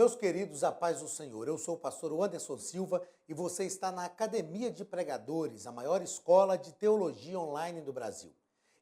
Meus queridos, a paz do Senhor. Eu sou o pastor Anderson Silva e você está na Academia de Pregadores, a maior escola de teologia online do Brasil.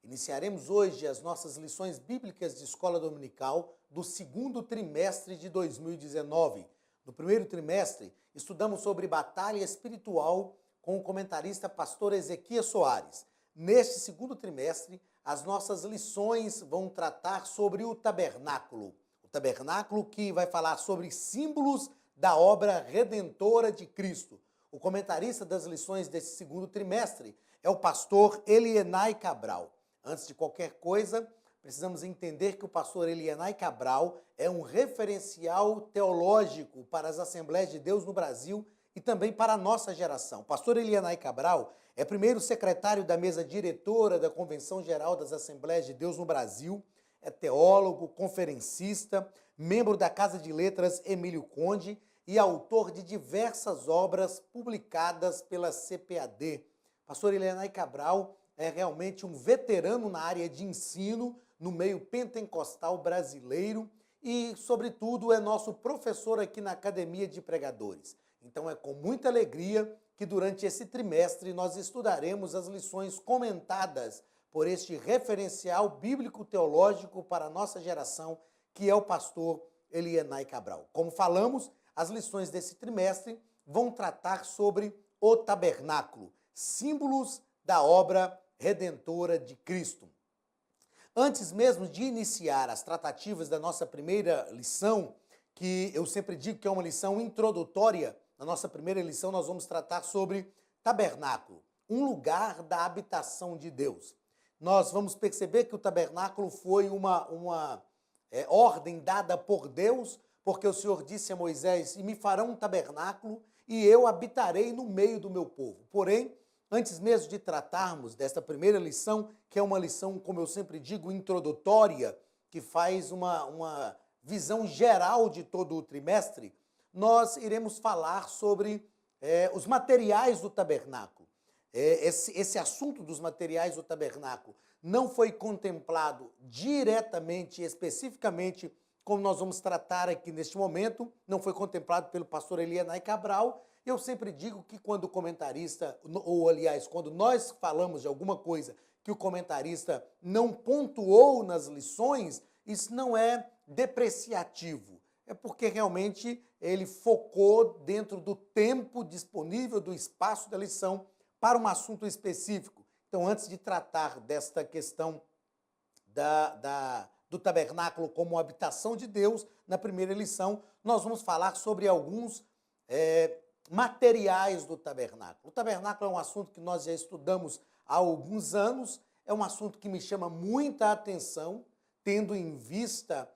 Iniciaremos hoje as nossas lições bíblicas de escola dominical do segundo trimestre de 2019. No primeiro trimestre, estudamos sobre batalha espiritual com o comentarista pastor Ezequias Soares. Neste segundo trimestre, as nossas lições vão tratar sobre o tabernáculo. O tabernáculo que vai falar sobre símbolos da obra redentora de Cristo. O comentarista das lições desse segundo trimestre é o pastor Elienay Cabral. Antes de qualquer coisa, precisamos entender que o pastor Elienay Cabral é um referencial teológico para as Assembleias de Deus no Brasil e também para a nossa geração. O pastor Elienay Cabral é primeiro secretário da mesa diretora da Convenção Geral das Assembleias de Deus no Brasil, é teólogo, conferencista, membro da Casa de Letras Emílio Conde e autor de diversas obras publicadas pela CPAD. Pastor Elienay Cabral é realmente um veterano na área de ensino no meio pentecostal brasileiro e, sobretudo, é nosso professor aqui na Academia de Pregadores. Então é com muita alegria que durante esse trimestre nós estudaremos as lições comentadas por este referencial bíblico-teológico para a nossa geração, que é o pastor Elienay Cabral. Como falamos, as lições desse trimestre vão tratar sobre o tabernáculo, símbolos da obra redentora de Cristo. Antes mesmo de iniciar as tratativas da nossa primeira lição, que eu sempre digo que é uma lição introdutória, na nossa primeira lição nós vamos tratar sobre tabernáculo, um lugar da habitação de Deus. Nós vamos perceber que o tabernáculo foi uma ordem dada por Deus, porque o Senhor disse a Moisés, e me farão um tabernáculo, e eu habitarei no meio do meu povo. Porém, antes mesmo de tratarmos desta primeira lição, que é uma lição, como eu sempre digo, introdutória, que faz uma visão geral de todo o trimestre, nós iremos falar sobre os materiais do tabernáculo. Esse assunto dos materiais do tabernáculo não foi contemplado diretamente, especificamente, como nós vamos tratar aqui neste momento, não foi contemplado pelo pastor Elienay Cabral. Eu sempre digo que quando o comentarista, ou aliás, quando nós falamos de alguma coisa que o comentarista não pontuou nas lições, isso não é depreciativo. É porque realmente ele focou dentro do tempo disponível, do espaço da lição, para um assunto específico. Então, antes de tratar desta questão do tabernáculo como habitação de Deus, na primeira lição, nós vamos falar sobre alguns materiais do tabernáculo. O tabernáculo é um assunto que nós já estudamos há alguns anos, é um assunto que me chama muita atenção, tendo em vista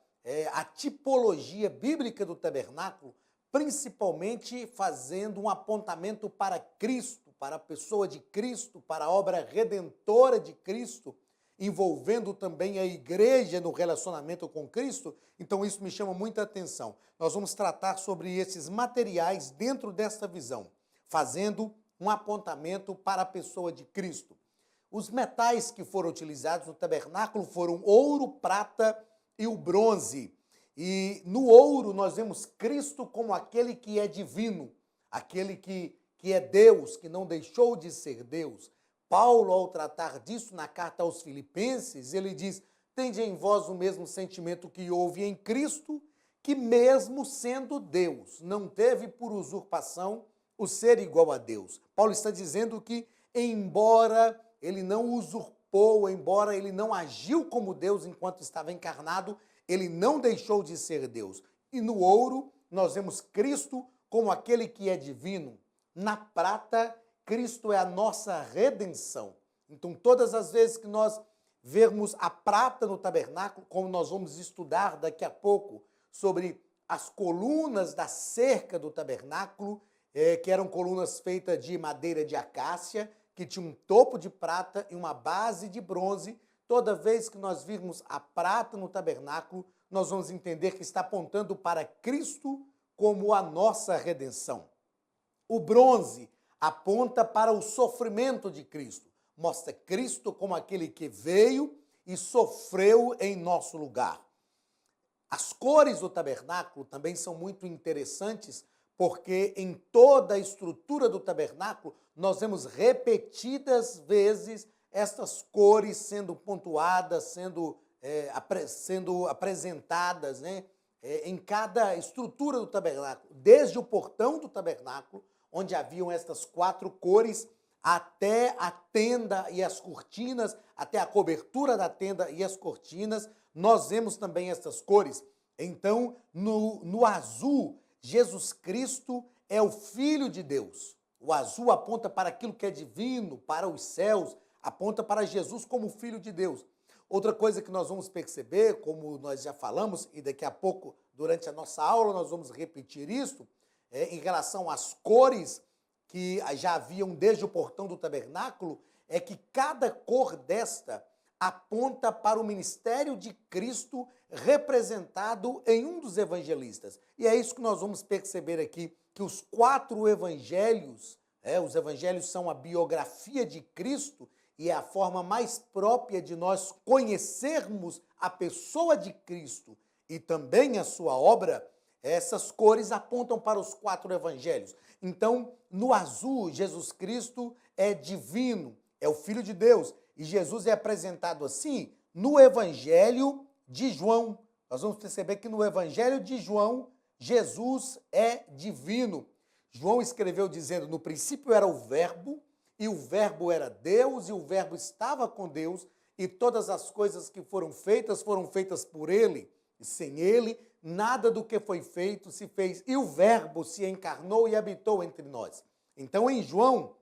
a tipologia bíblica do tabernáculo, principalmente fazendo um apontamento para Cristo, para a pessoa de Cristo, para a obra redentora de Cristo, envolvendo também a igreja no relacionamento com Cristo. Então isso me chama muita atenção. Nós vamos tratar sobre esses materiais dentro desta visão, fazendo um apontamento para a pessoa de Cristo. Os metais que foram utilizados no tabernáculo foram ouro, prata e o bronze. E no ouro nós vemos Cristo como aquele que é divino, aquele que é Deus, que não deixou de ser Deus. Paulo, ao tratar disso na carta aos Filipenses, ele diz, tende em vós o mesmo sentimento que houve em Cristo, que mesmo sendo Deus, não teve por usurpação o ser igual a Deus. Paulo está dizendo que, embora ele não usurpou, embora ele não agiu como Deus enquanto estava encarnado, ele não deixou de ser Deus. E no ouro, nós vemos Cristo como aquele que é divino. Na prata, Cristo é a nossa redenção. Então, todas as vezes que nós vermos a prata no tabernáculo, como nós vamos estudar daqui a pouco sobre as colunas da cerca do tabernáculo, que eram colunas feitas de madeira de acácia, que tinha um topo de prata e uma base de bronze. Toda vez que nós virmos a prata no tabernáculo, nós vamos entender que está apontando para Cristo como a nossa redenção. O bronze aponta para o sofrimento de Cristo. Mostra Cristo como aquele que veio e sofreu em nosso lugar. As cores do tabernáculo também são muito interessantes, porque em toda a estrutura do tabernáculo nós vemos repetidas vezes estas cores sendo pontuadas, sendo apresentadas, né, em cada estrutura do tabernáculo, desde o portão do tabernáculo, onde haviam estas 4 cores, até a tenda e as cortinas, até a cobertura da tenda e as cortinas, nós vemos também estas cores. Então, no azul, Jesus Cristo é o Filho de Deus. O azul aponta para aquilo que é divino, para os céus, aponta para Jesus como Filho de Deus. Outra coisa que nós vamos perceber, como nós já falamos, e daqui a pouco, durante a nossa aula, nós vamos repetir isso, em relação às cores que já haviam desde o portão do tabernáculo, é que cada cor desta aponta para o ministério de Cristo representado em um dos evangelistas. E é isso que nós vamos perceber aqui, que os 4 evangelhos, os evangelhos são a biografia de Cristo e é a forma mais própria de nós conhecermos a pessoa de Cristo e também a sua obra. Essas cores apontam para os 4 evangelhos. Então, no azul, Jesus Cristo é divino, é o Filho de Deus. E Jesus é apresentado assim no Evangelho de João. Nós vamos perceber que no Evangelho de João, Jesus é divino. João escreveu dizendo, no princípio era o Verbo, e o Verbo era Deus, e o Verbo estava com Deus, e todas as coisas que foram feitas por ele, e sem ele, nada do que foi feito se fez. E o Verbo se encarnou e habitou entre nós. Então, em João,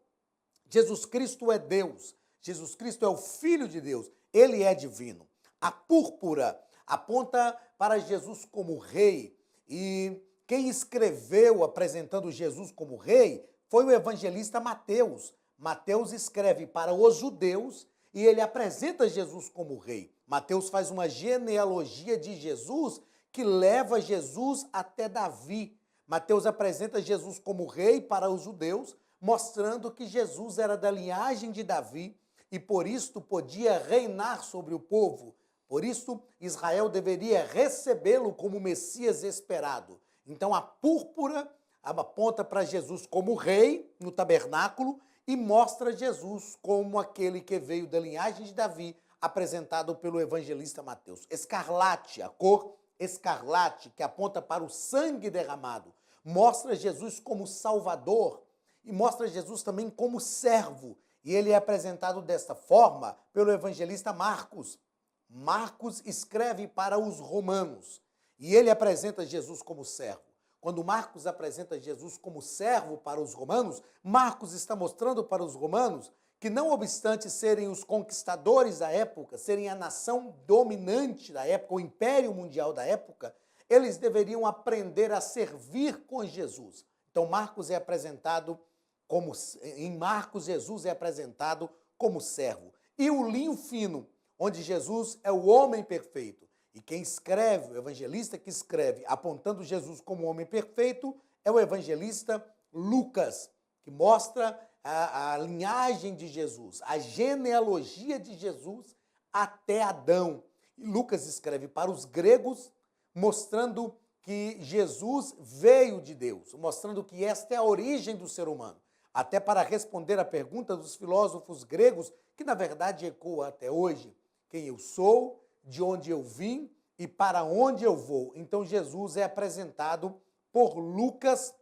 Jesus Cristo é Deus. Jesus Cristo é o Filho de Deus, ele é divino. A púrpura aponta para Jesus como rei, e quem escreveu apresentando Jesus como rei foi o evangelista Mateus. Mateus escreve para os judeus e ele apresenta Jesus como rei. Mateus faz uma genealogia de Jesus que leva Jesus até Davi. Mateus apresenta Jesus como rei para os judeus, mostrando que Jesus era da linhagem de Davi, e por isto podia reinar sobre o povo. Por isso, Israel deveria recebê-lo como Messias esperado. Então, a púrpura aponta para Jesus como rei no tabernáculo e mostra Jesus como aquele que veio da linhagem de Davi, apresentado pelo evangelista Mateus. Escarlate, a cor escarlate, que aponta para o sangue derramado, mostra Jesus como Salvador e mostra Jesus também como servo. E ele é apresentado desta forma pelo evangelista Marcos. Marcos escreve para os romanos e ele apresenta Jesus como servo. Quando Marcos apresenta Jesus como servo para os romanos, Marcos está mostrando para os romanos que, não obstante serem os conquistadores da época, serem a nação dominante da época, o império mundial da época, eles deveriam aprender a servir com Jesus. Então, em Marcos, Jesus é apresentado como servo. E o linho fino, onde Jesus é o homem perfeito. E quem escreve, o evangelista que escreve, apontando Jesus como homem perfeito, é o evangelista Lucas, que mostra a linhagem de Jesus, a genealogia de Jesus até Adão. E Lucas escreve para os gregos, mostrando que Jesus veio de Deus, mostrando que esta é a origem do ser humano. Até para responder a pergunta dos filósofos gregos, que na verdade ecoa até hoje: quem eu sou, de onde eu vim e para onde eu vou. Então Jesus é apresentado por Lucas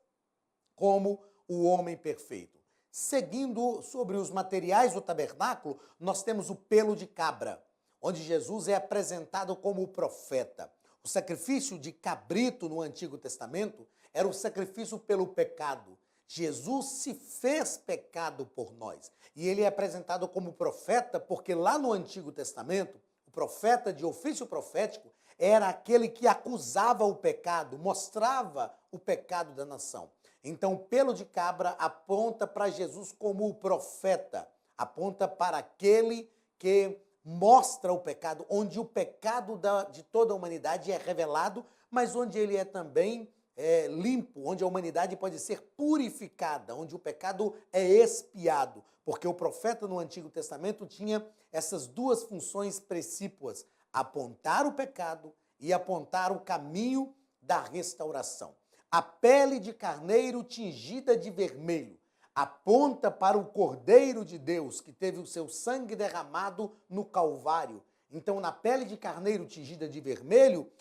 como o homem perfeito. Seguindo sobre os materiais do tabernáculo, nós temos o pelo de cabra, onde Jesus é apresentado como o profeta. O sacrifício de cabrito no Antigo Testamento era o sacrifício pelo pecado. Jesus se fez pecado por nós. E ele é apresentado como profeta porque lá no Antigo Testamento, o profeta de ofício profético era aquele que acusava o pecado, mostrava o pecado da nação. Então, o pelo de cabra aponta para Jesus como o profeta, aponta para aquele que mostra o pecado, onde o pecado de toda a humanidade é revelado, mas onde ele é também limpo, onde a humanidade pode ser purificada, onde o pecado é expiado, porque o profeta no Antigo Testamento tinha essas duas funções precípuas: apontar o pecado e apontar o caminho da restauração. A pele de carneiro tingida de vermelho aponta para o Cordeiro de Deus, que teve o seu sangue derramado no Calvário. Então, na pele de carneiro tingida de vermelho,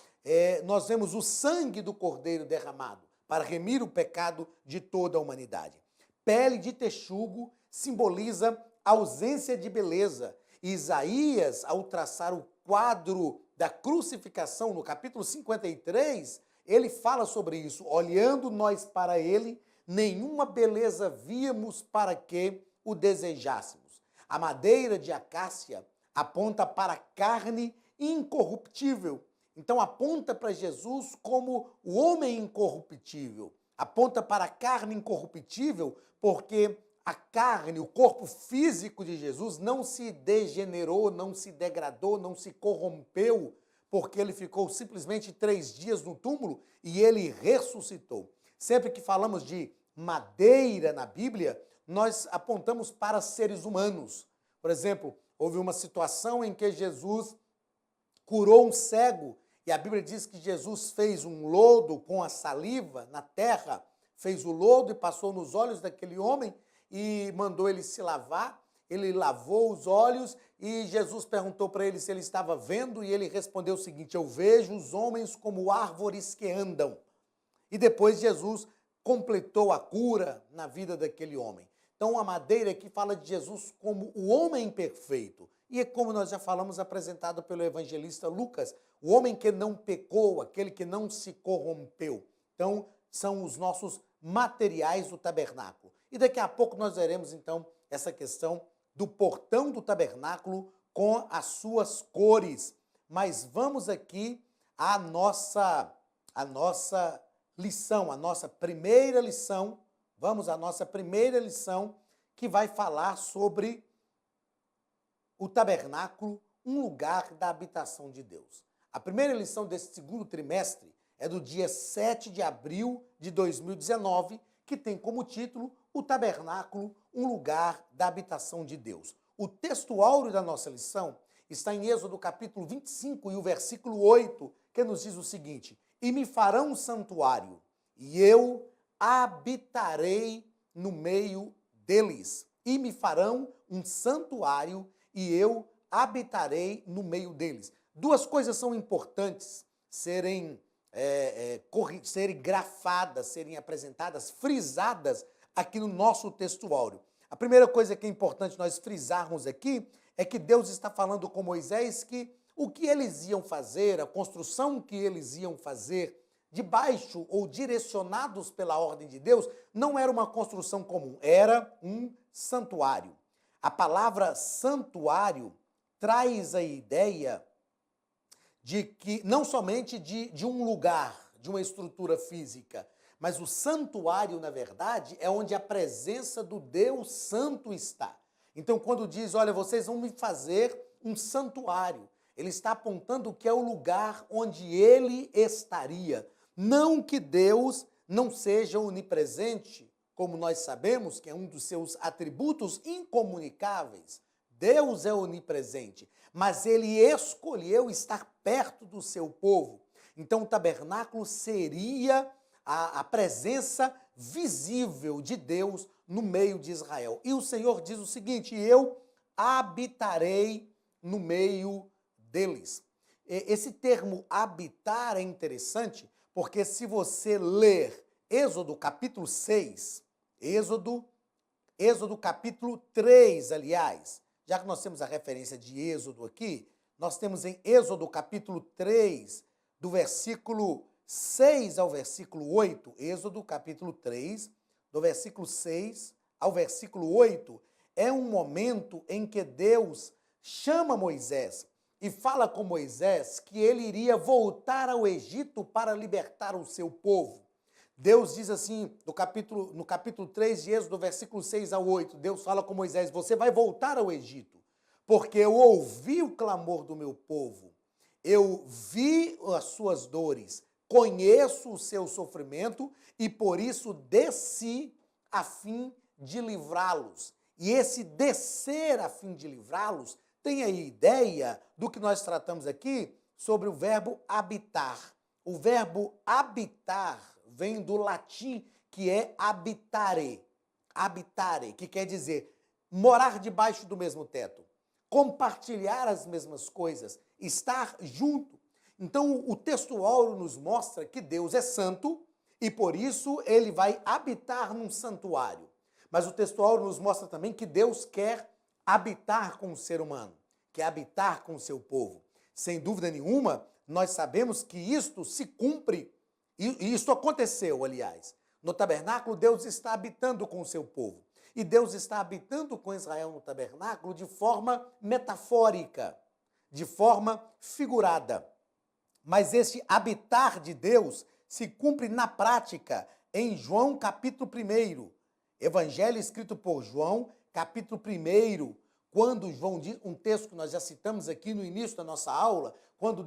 nós vemos o sangue do Cordeiro derramado para remir o pecado de toda a humanidade. Pele de texugo simboliza a ausência de beleza. Isaías, ao traçar o quadro da crucificação, no capítulo 53, ele fala sobre isso. Olhando nós para ele, nenhuma beleza víamos para que o desejássemos. A madeira de acácia aponta para a carne incorruptível. Então aponta para Jesus como o homem incorruptível. Aponta para a carne incorruptível porque a carne, o corpo físico de Jesus não se degenerou, não se degradou, não se corrompeu, porque ele ficou simplesmente 3 dias no túmulo e ele ressuscitou. Sempre que falamos de madeira na Bíblia, nós apontamos para seres humanos. Por exemplo, houve uma situação em que Jesus curou um cego e a Bíblia diz que Jesus fez um lodo com a saliva na terra, fez o lodo e passou nos olhos daquele homem e mandou ele se lavar. Ele lavou os olhos e Jesus perguntou para ele se ele estava vendo e ele respondeu o seguinte: eu vejo os homens como árvores que andam. E depois Jesus completou a cura na vida daquele homem. Então a madeira aqui fala de Jesus como o homem perfeito. E é como nós já falamos, apresentado pelo evangelista Lucas, o homem que não pecou, aquele que não se corrompeu. Então são os nossos materiais do tabernáculo. E daqui a pouco nós veremos então essa questão do portão do tabernáculo com as suas cores. Mas vamos aqui à nossa lição, a nossa primeira lição. Vamos à nossa primeira lição, que vai falar sobre o tabernáculo, um lugar da habitação de Deus. A primeira lição desse segundo trimestre é do dia 7 de abril de 2019, que tem como título o tabernáculo, um lugar da habitação de Deus. O texto áureo da nossa lição está em Êxodo capítulo 25 e o versículo 8, que nos diz o seguinte: e me farão um santuário, e eu habitarei no meio deles. E me farão um santuário, e eu habitarei no meio deles. Duas coisas são importantes serem grafadas, serem apresentadas, frisadas aqui no nosso texto áureo. A primeira coisa que é importante nós frisarmos aqui é que Deus está falando com Moisés que o que eles iam fazer, a construção que eles iam fazer, debaixo ou direcionados pela ordem de Deus, não era uma construção comum, era um santuário. A palavra santuário traz a ideia de que não somente de um lugar, de uma estrutura física, mas o santuário, na verdade, é onde a presença do Deus Santo está. Então, quando diz, olha, vocês vão me fazer um santuário, ele está apontando que é o lugar onde ele estaria. Não que Deus não seja onipresente, como nós sabemos, que é um dos seus atributos incomunicáveis. Deus é onipresente, mas ele escolheu estar perto do seu povo. Então, o tabernáculo seria a presença visível de Deus no meio de Israel. E o Senhor diz o seguinte: eu habitarei no meio deles. Esse termo habitar é interessante, porque se você ler Êxodo capítulo 6, Êxodo capítulo 3, aliás, já que nós temos a referência de Êxodo aqui, nós temos em Êxodo capítulo 3, do versículo 6 ao versículo 8, Êxodo capítulo 3, do versículo 6 ao versículo 8, é um momento em que Deus chama Moisés e fala com Moisés que ele iria voltar ao Egito para libertar o seu povo. Deus diz assim, no capítulo 3 de Êxodo, versículo 6 ao 8, Deus fala com Moisés: você vai voltar ao Egito, porque eu ouvi o clamor do meu povo, eu vi as suas dores, conheço o seu sofrimento e por isso desci a fim de livrá-los. E esse descer a fim de livrá-los tem a ideia do que nós tratamos aqui sobre o verbo habitar. O verbo habitar vem do latim, que é habitare. Habitare, que quer dizer morar debaixo do mesmo teto, compartilhar as mesmas coisas, estar junto. Então, o texto áureo nos mostra que Deus é santo e, por isso, ele vai habitar num santuário. Mas o texto áureo nos mostra também que Deus quer habitar com o ser humano, quer habitar com o seu povo. Sem dúvida nenhuma, nós sabemos que isto se cumpre, e isto aconteceu, aliás. No tabernáculo, Deus está habitando com o seu povo. E Deus está habitando com Israel no tabernáculo de forma metafórica, de forma figurada. Mas este habitar de Deus se cumpre na prática em João capítulo 1. Evangelho escrito por João, capítulo 1, quando João diz, um texto que nós já citamos aqui no início da nossa aula, quando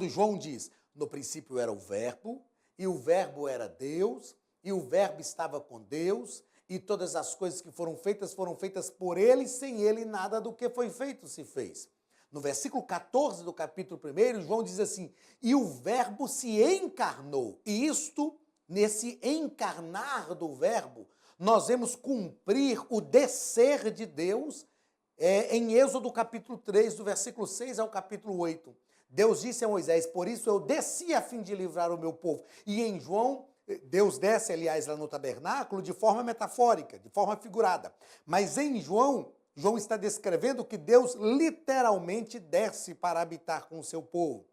João diz, no princípio era o verbo, e o verbo era Deus, e o verbo estava com Deus, e todas as coisas que foram feitas por ele, sem ele nada do que foi feito se fez. No versículo 14 do capítulo 1, João diz assim, e o verbo se encarnou. E isto, nesse encarnar do verbo, nós vemos cumprir o descer de Deus em Êxodo capítulo 3, do versículo 6 ao capítulo 8. Deus disse a Moisés, por isso eu desci a fim de livrar o meu povo. E em João, Deus desce, aliás, lá no tabernáculo, de forma metafórica, de forma figurada. Mas em João, João está descrevendo que Deus literalmente desce para habitar com o seu povo.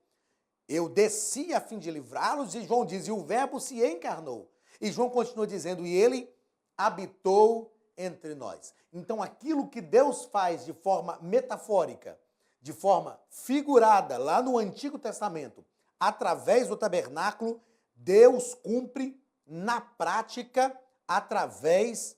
Eu desci a fim de livrá-los, e João diz, e o verbo se encarnou. E João continua dizendo, e ele habitou entre nós. Então, aquilo que Deus faz de forma metafórica, de forma figurada, lá no Antigo Testamento, através do tabernáculo, Deus cumpre na prática através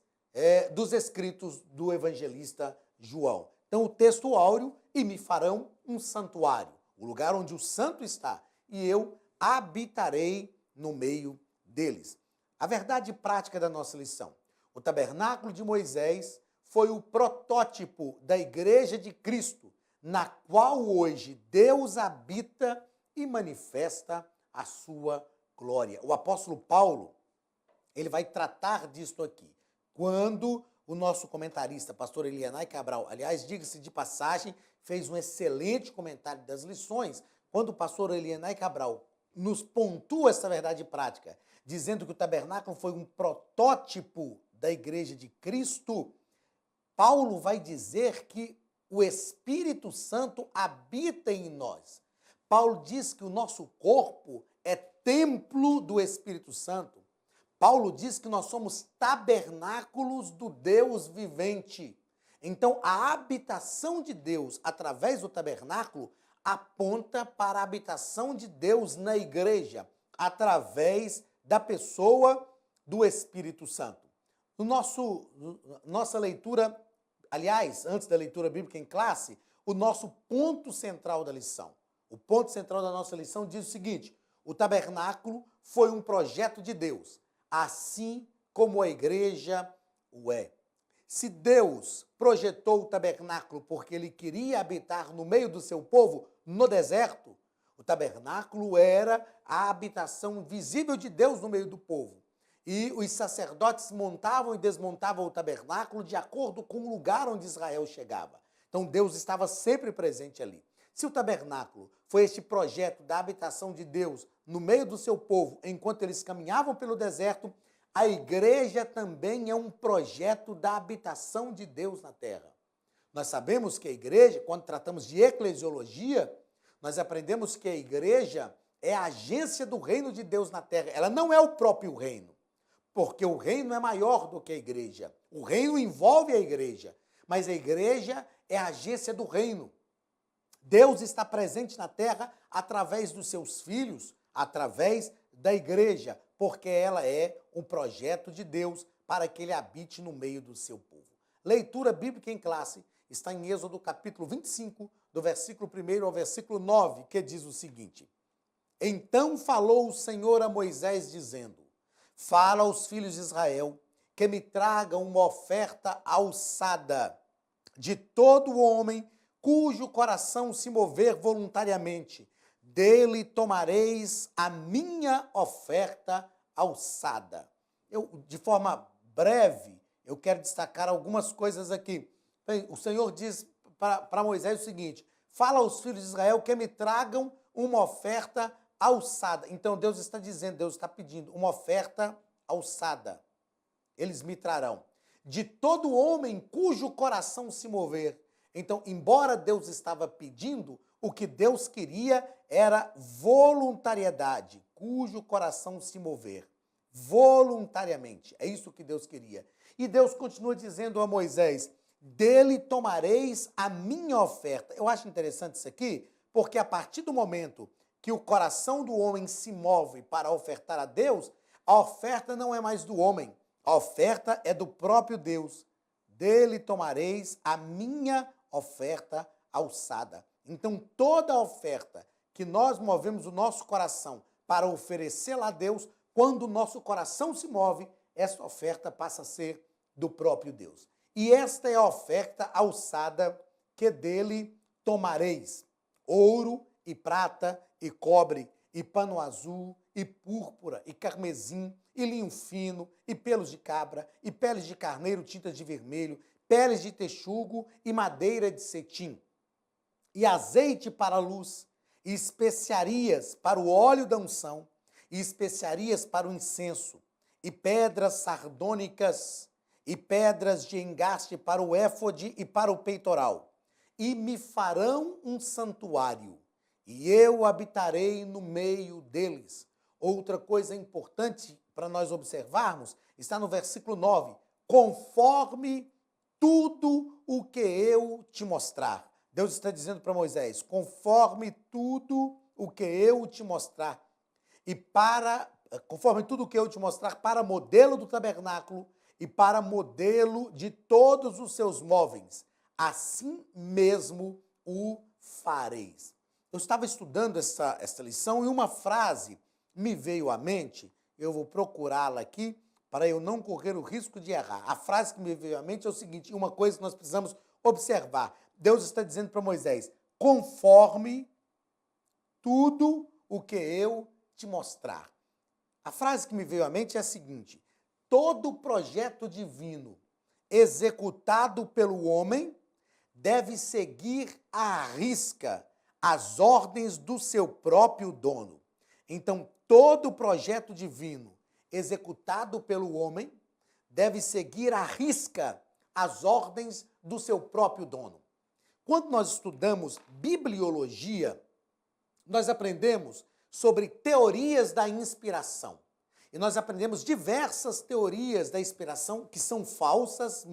dos escritos do evangelista João. Então, o texto áureo, e me farão um santuário, o lugar onde o santo está, e eu habitarei no meio deles. A verdade prática da nossa lição. O tabernáculo de Moisés foi o protótipo da igreja de Cristo, na qual hoje Deus habita e manifesta a sua glória. O apóstolo Paulo, ele vai tratar disto aqui. Quando o nosso comentarista, pastor Elianai Cabral, aliás, diga-se de passagem, fez um excelente comentário das lições, quando o pastor Elianai Cabral nos pontua essa verdade prática, dizendo que o tabernáculo foi um protótipo da igreja de Cristo, Paulo vai dizer que o Espírito Santo habita em nós. Paulo diz que o nosso corpo é templo do Espírito Santo. Paulo diz que nós somos tabernáculos do Deus vivente. Então, a habitação de Deus através do tabernáculo aponta para a habitação de Deus na igreja, através da pessoa do Espírito Santo. Nossa leitura, aliás, antes da leitura bíblica em classe, o nosso ponto central da lição. O ponto central da nossa lição diz o seguinte, o tabernáculo foi um projeto de Deus, assim como a igreja o é. Se Deus projetou o tabernáculo porque ele queria habitar no meio do seu povo, no deserto, o tabernáculo era a habitação visível de Deus no meio do povo. E os sacerdotes montavam e desmontavam o tabernáculo de acordo com o lugar onde Israel chegava. Então Deus estava sempre presente ali. Se o tabernáculo foi este projeto da habitação de Deus no meio do seu povo, enquanto eles caminhavam pelo deserto, a igreja também é um projeto da habitação de Deus na terra. Nós sabemos que a igreja, quando tratamos de eclesiologia, nós aprendemos que a igreja é a agência do reino de Deus na terra. Ela não é o próprio reino, porque o reino é maior do que a igreja. O reino envolve a igreja, mas a igreja é a agência do reino. Deus está presente na terra através dos seus filhos, através da igreja, porque ela é um projeto de Deus para que ele habite no meio do seu povo. Leitura bíblica em classe está em Êxodo capítulo 25, do versículo 1 ao versículo 9, que diz o seguinte: Então falou o Senhor a Moisés, dizendo, fala aos filhos de Israel que me tragam uma oferta alçada de todo homem cujo coração se mover voluntariamente, dele tomareis a minha oferta alçada. De forma breve, eu quero destacar algumas coisas aqui. O Senhor diz para Moisés o seguinte: fala aos filhos de Israel que me tragam uma oferta alçada. Então Deus está dizendo, Deus está pedindo uma oferta alçada. Eles me trarão. De todo homem cujo coração se mover. Então, embora Deus estava pedindo, o que Deus queria era voluntariedade, cujo coração se mover. Voluntariamente. É isso que Deus queria. E Deus continua dizendo a Moisés: dele tomareis a minha oferta. Eu acho interessante isso aqui, porque a partir do momento que o coração do homem se move para ofertar a Deus, a oferta não é mais do homem, a oferta é do próprio Deus. Dele tomareis a minha oferta alçada. Então, toda oferta que nós movemos o nosso coração para oferecê-la a Deus, quando o nosso coração se move, essa oferta passa a ser do próprio Deus. E esta é a oferta alçada que dele tomareis: ouro e prata e cobre e pano azul e púrpura e carmesim e linho fino e pelos de cabra e peles de carneiro tintas de vermelho, peles de texugo e madeira de cetim, e azeite para a luz, e especiarias para o óleo da unção, e especiarias para o incenso, e pedras sardônicas, e pedras de engaste para o éfode e para o peitoral. E me farão um santuário, e eu habitarei no meio deles. Outra coisa importante para nós observarmos está no versículo 9. Conforme tudo o que eu te mostrar. Deus está dizendo para Moisés: conforme tudo o que eu te mostrar. Conforme tudo o que eu te mostrar, para modelo do tabernáculo e para modelo de todos os seus móveis. Assim mesmo o fareis. Eu estava estudando essa lição e uma frase me veio à mente. Eu vou procurá-la aqui para eu não correr o risco de errar. A frase que me veio à mente é o seguinte, uma coisa que nós precisamos observar. Deus está dizendo para Moisés: conforme tudo o que eu te mostrar. A frase que me veio à mente é a seguinte: todo projeto divino executado pelo homem deve seguir à risca as ordens do seu próprio dono. Então, todo projeto divino executado pelo homem deve seguir à risca as ordens do seu próprio dono. Quando nós estudamos bibliologia, nós aprendemos sobre teorias da inspiração. E nós aprendemos diversas teorias da inspiração que são falsas,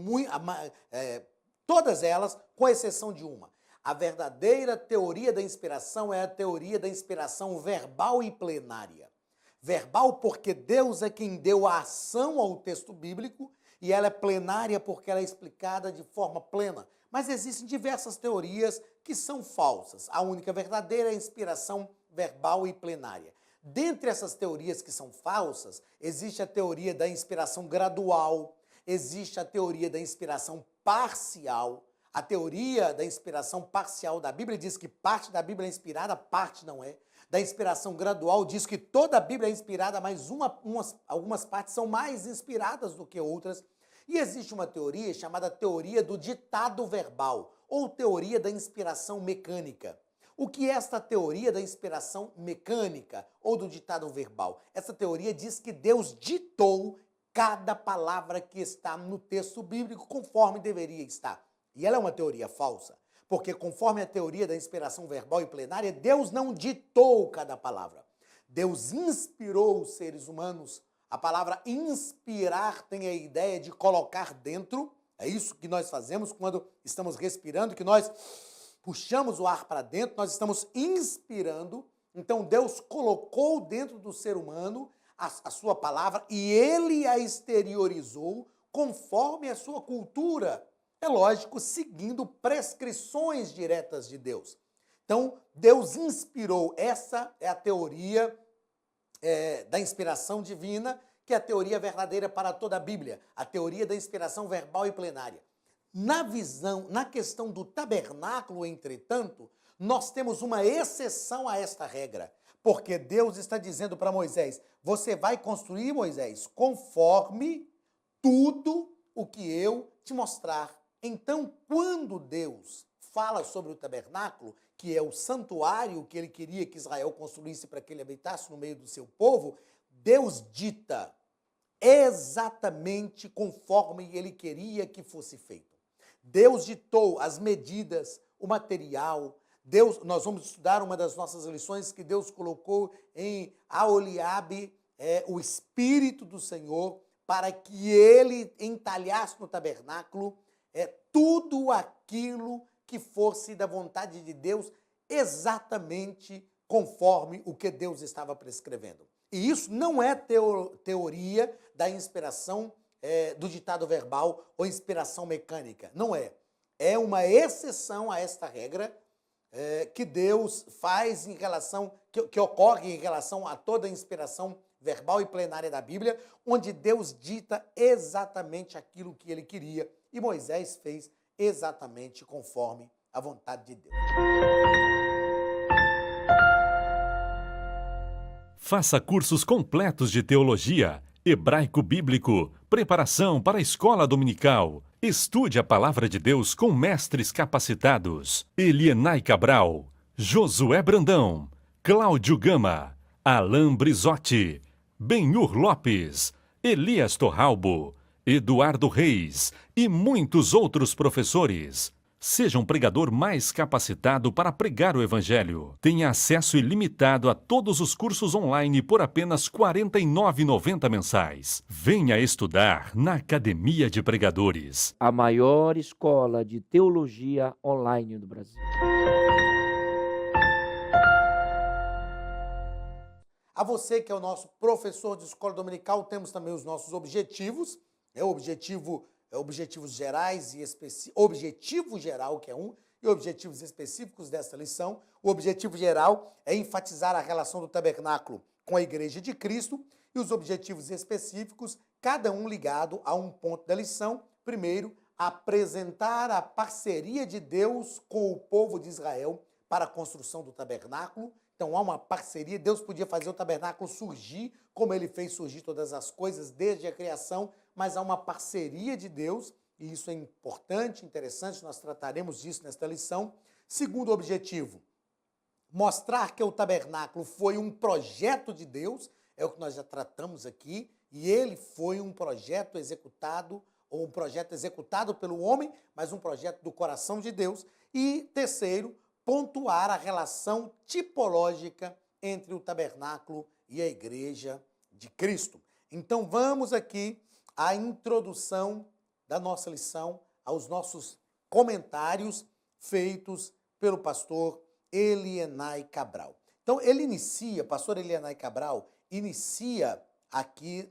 todas elas, com exceção de uma. A verdadeira teoria da inspiração é a teoria da inspiração verbal e plenária. Verbal porque Deus é quem deu a ação ao texto bíblico, e ela é plenária porque ela é explicada de forma plena. Mas existem diversas teorias que são falsas. A única verdadeira é a inspiração verbal e plenária. Dentre essas teorias que são falsas, existe a teoria da inspiração gradual, existe a teoria da inspiração parcial. A teoria da inspiração parcial da Bíblia diz que parte da Bíblia é inspirada, parte não é. Da inspiração gradual diz que toda a Bíblia é inspirada, mas algumas partes são mais inspiradas do que outras. E existe uma teoria chamada teoria do ditado verbal, ou teoria da inspiração mecânica. O que é esta teoria da inspiração mecânica ou do ditado verbal? Essa teoria diz que Deus ditou cada palavra que está no texto bíblico conforme deveria estar. E ela é uma teoria falsa, porque conforme a teoria da inspiração verbal e plenária, Deus não ditou cada palavra. Deus inspirou os seres humanos. A palavra inspirar tem a ideia de colocar dentro. É isso que nós fazemos quando estamos respirando, que nós puxamos o ar para dentro, nós estamos inspirando. Então Deus colocou dentro do ser humano a sua palavra e ele a exteriorizou conforme a sua cultura. É lógico, seguindo prescrições diretas de Deus. Então, Deus inspirou. Essa é a teoria da inspiração divina, que é a teoria verdadeira para toda a Bíblia. A teoria da inspiração verbal e plenária. Na questão do tabernáculo, entretanto, nós temos uma exceção a esta regra, porque Deus está dizendo para Moisés, você vai construir, Moisés, conforme tudo o que eu te mostrar. Então, quando Deus fala sobre o tabernáculo, que é o santuário que ele queria que Israel construísse para que ele habitasse no meio do seu povo, Deus dita exatamente conforme ele queria que fosse feito. Deus ditou as medidas, o material. Nós vamos estudar uma das nossas lições que Deus colocou em Aholiabe, o Espírito do Senhor, para que ele entalhasse no tabernáculo tudo aquilo que fosse da vontade de Deus, exatamente conforme o que Deus estava prescrevendo. E isso não é teoria da inspiração do ditado verbal ou inspiração mecânica. Não é. É uma exceção a esta regra que Deus faz em relação, que ocorre em relação a toda a inspiração verbal e plenária da Bíblia, onde Deus dita exatamente aquilo que ele queria. E Moisés fez exatamente conforme a vontade de Deus. Faça cursos completos de teologia, hebraico bíblico, preparação para a escola dominical. Estude a palavra de Deus com mestres capacitados. Elienay Cabral, Josué Brandão, Cláudio Gama, Alain Brizotti, Benhur Lopes, Elias Torralbo, Eduardo Reis e muitos outros professores. Seja um pregador mais capacitado para pregar o Evangelho. Tenha acesso ilimitado a todos os cursos online por apenas R$ 49,90 mensais. Venha estudar na Academia de Pregadores. A maior escola de teologia online do Brasil. A você que é o nosso professor de escola dominical, temos também os nossos objetivos. Objetivos gerais e objetivo geral, que é um, e objetivos específicos desta lição. O objetivo geral é enfatizar a relação do tabernáculo com a Igreja de Cristo e os objetivos específicos, cada um ligado a um ponto da lição. Primeiro, apresentar a parceria de Deus com o povo de Israel para a construção do tabernáculo. Então há uma parceria, Deus podia fazer o tabernáculo surgir, como ele fez surgir todas as coisas desde a criação, mas há uma parceria de Deus, e isso é importante, interessante, nós trataremos disso nesta lição. Segundo objetivo, mostrar que o tabernáculo foi um projeto de Deus, é o que nós já tratamos aqui, e ele foi um projeto executado, ou um projeto executado pelo homem, mas um projeto do coração de Deus. E terceiro, pontuar a relação tipológica entre o tabernáculo e a Igreja de Cristo. Então vamos aqui à introdução da nossa lição, aos nossos comentários feitos pelo pastor Elienay Cabral. Então ele inicia, pastor Elienay Cabral, inicia aqui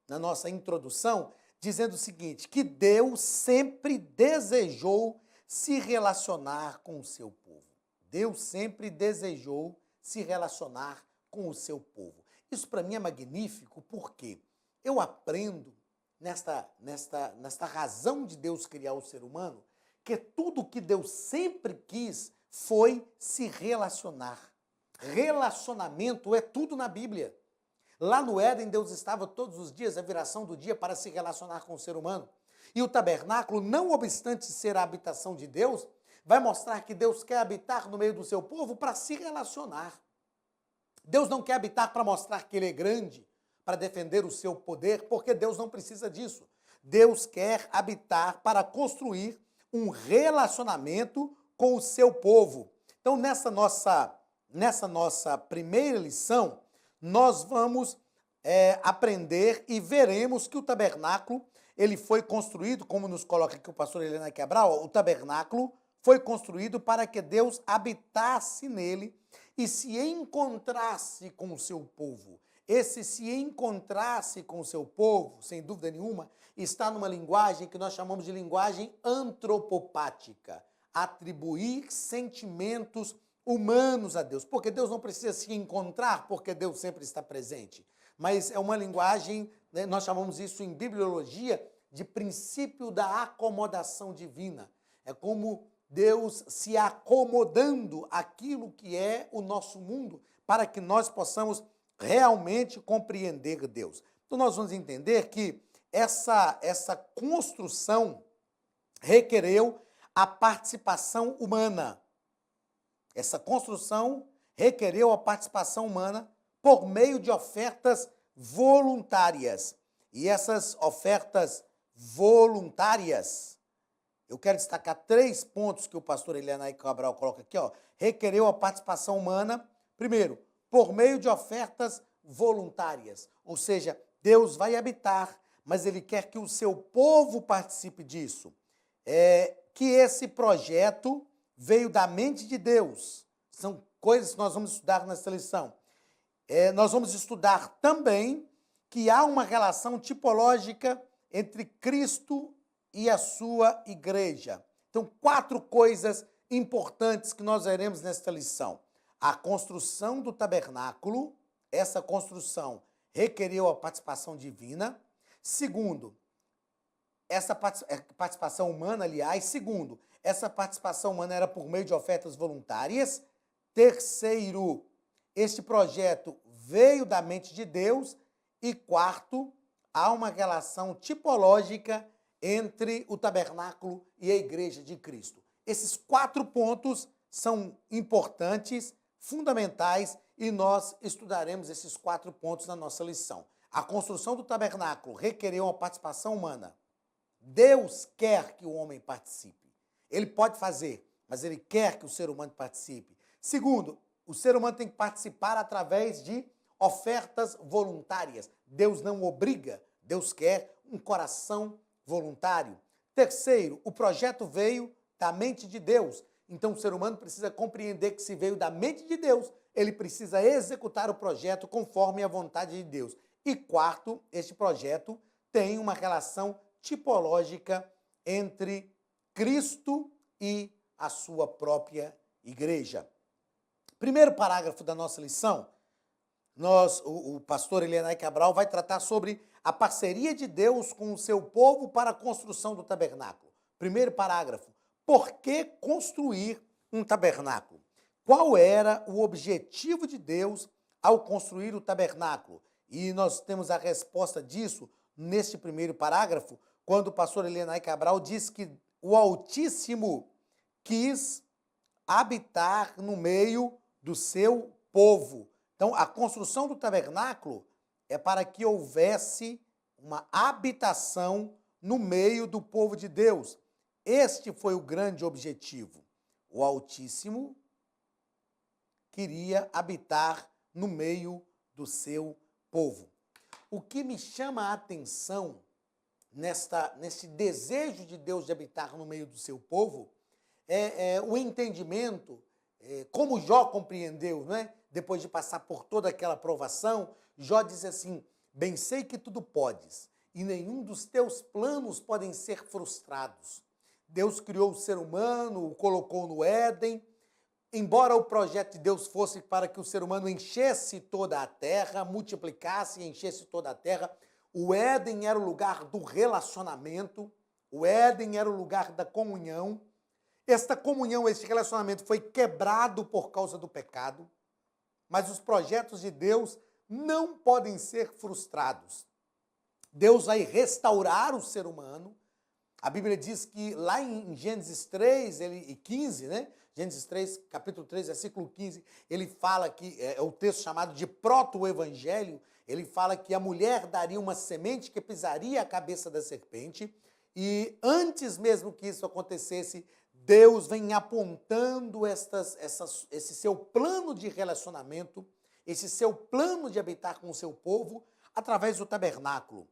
na nossa introdução, dizendo o seguinte, que Deus sempre desejou se relacionar com o seu povo. Deus sempre desejou se relacionar com o seu povo. Isso para mim é magnífico, porque eu aprendo nesta razão de Deus criar o ser humano, que tudo que Deus sempre quis foi se relacionar. Relacionamento é tudo na Bíblia. Lá no Éden, Deus estava todos os dias, a viração do dia, para se relacionar com o ser humano. E o tabernáculo, não obstante ser a habitação de Deus, vai mostrar que Deus quer habitar no meio do seu povo para se relacionar. Deus não quer habitar para mostrar que ele é grande, para defender o seu poder, porque Deus não precisa disso. Deus quer habitar para construir um relacionamento com o seu povo. Então, nessa nossa primeira lição, nós vamos aprender e veremos que o tabernáculo, ele foi construído, como nos coloca aqui o pastor Elienay Cabral, o tabernáculo foi construído para que Deus habitasse nele e se encontrasse com o seu povo. Esse se encontrasse com o seu povo, sem dúvida nenhuma, está numa linguagem que nós chamamos de linguagem antropopática. Atribuir sentimentos humanos a Deus. Porque Deus não precisa se encontrar, porque Deus sempre está presente. Mas é uma linguagem, né, nós chamamos isso em bibliologia de princípio da acomodação divina. É como Deus se acomodando àquilo que é o nosso mundo, para que nós possamos realmente compreender Deus. Então nós vamos entender que essa construção requereu a participação humana. Essa construção requereu a participação humana por meio de ofertas voluntárias. E essas ofertas voluntárias, eu quero destacar 3 pontos que o pastor Elianai Cabral coloca aqui, ó. Requereu a participação humana, primeiro, por meio de ofertas voluntárias. Ou seja, Deus vai habitar, mas Ele quer que o seu povo participe disso. Que esse projeto veio da mente de Deus. São coisas que nós vamos estudar nessa lição. Nós vamos estudar também que há uma relação tipológica entre Cristo e a sua igreja. Então, 4 coisas importantes que nós veremos nesta lição. A construção do tabernáculo, essa construção requereu a participação divina. Segundo, essa participação humana, aliás. Segundo, essa participação humana era por meio de ofertas voluntárias. Terceiro, este projeto veio da mente de Deus. E quarto, há uma relação tipológica entre o tabernáculo e a igreja de Cristo. Esses 4 pontos são importantes, fundamentais, e nós estudaremos esses 4 pontos na nossa lição. A construção do tabernáculo requereu uma participação humana. Deus quer que o homem participe. Ele pode fazer, mas ele quer que o ser humano participe. Segundo, o ser humano tem que participar através de ofertas voluntárias. Deus não obriga, Deus quer um coração voluntário. Terceiro, o projeto veio da mente de Deus. Então o ser humano precisa compreender que se veio da mente de Deus, ele precisa executar o projeto conforme a vontade de Deus. E quarto, este projeto tem uma relação tipológica entre Cristo e a sua própria igreja. Primeiro parágrafo da nossa lição, o pastor Elianai Cabral vai tratar sobre a parceria de Deus com o seu povo para a construção do tabernáculo. Primeiro parágrafo, por que construir um tabernáculo? Qual era o objetivo de Deus ao construir o tabernáculo? E nós temos a resposta disso neste primeiro parágrafo, quando o pastor Elianai Cabral diz que o Altíssimo quis habitar no meio do seu povo. Então, a construção do tabernáculo é para que houvesse uma habitação no meio do povo de Deus. Este foi o grande objetivo. O Altíssimo queria habitar no meio do seu povo. O que me chama a atenção nesse desejo de Deus de habitar no meio do seu povo é o entendimento, como Jó compreendeu, não é? Depois de passar por toda aquela provação, Jó diz assim: bem sei que tudo podes, e nenhum dos teus planos podem ser frustrados. Deus criou o ser humano, o colocou no Éden. Embora o projeto de Deus fosse para que o ser humano enchesse toda a terra, multiplicasse e enchesse toda a terra, o Éden era o lugar do relacionamento, o Éden era o lugar da comunhão. Esta comunhão, este relacionamento foi quebrado por causa do pecado, mas os projetos de Deus não podem ser frustrados. Deus vai restaurar o ser humano. A Bíblia diz que lá em Gênesis 3 e 15, né? Gênesis 3, capítulo 3, versículo 15, ele fala que, é o texto chamado de proto-evangelho, ele fala que a mulher daria uma semente que pisaria a cabeça da serpente, e antes mesmo que isso acontecesse, Deus vem apontando esse seu plano de relacionamento, esse seu plano de habitar com o seu povo, através do tabernáculo,